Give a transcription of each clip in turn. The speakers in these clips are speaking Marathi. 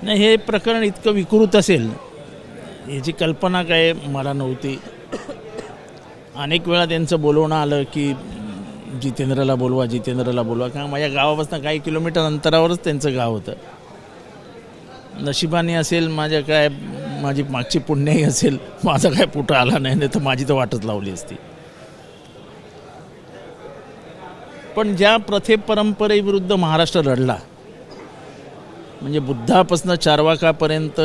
नाही, हे प्रकरण इतकं विकृत असेल याची कल्पना काय मला नव्हती. अनेक वेळा त्यांचं बोलवणं आलं की जितेंद्रला बोलवा, कारण माझ्या गावापासून काही किलोमीटर अंतरावरच त्यांचं गाव होतं. नशिबाने असेल माझी मागची पुण्याही असेल, माझा काय पुढं आला नाही तर माझी तर वाटच लावली असती. पण ज्या परंपरेविरुद्ध महाराष्ट्र लढला, म्हणजे बुद्धापासून चार्वाकापर्यंत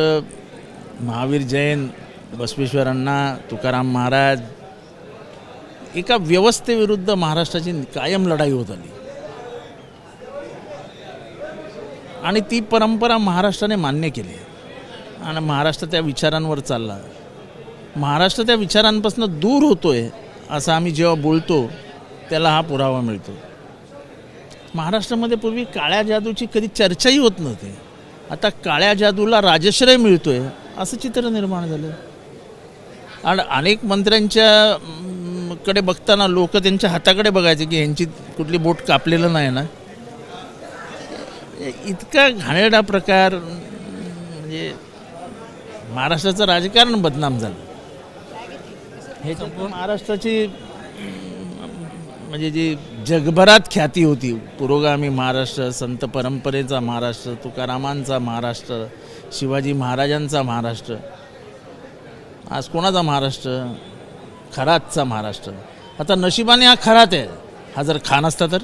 महावीर जैन, बसवेश्वर अण्णा, तुकाराम महाराज, एका व्यवस्थेविरुद्ध महाराष्ट्राची कायम लढाई होत आली आणि ती परंपरा महाराष्ट्राने मान्य केली आणि महाराष्ट्र त्या विचारांवर चालला. महाराष्ट्र त्या विचारांपासून दूर होतोय असं आम्ही जेव्हा बोलतो त्याला हा पुरावा मिळतो. महाराष्ट्रामध्ये पूर्वी काळ्या जादूची कधी चर्चाही होत नव्हती, आता काळ्या जादूला राजश्रय मिळतोय असं चित्र निर्माण झालं. आणि अनेक मंत्र्यांच्या कडे बघताना लोक त्यांच्या हाताकडे बघायचे की यांची कुठली बोट कापलेलं नाही ना. इतका घाणेरडा प्रकार, म्हणजे महाराष्ट्राचं राजकारण बदनाम झालं. हे महाराष्ट्राची म्हणजे जी जगभरात ख्याती होती, पुरोगामी महाराष्ट्र, संत परंपरेचा महाराष्ट्र, तुकारामांचा महाराष्ट्र, शिवाजी महाराजांचा महाराष्ट्र, आज कोणाचा महाराष्ट्र? खरातचा महाराष्ट्र. आता नशिबाने हा खरात आहे, हा जर खान असता तर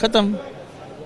खतम.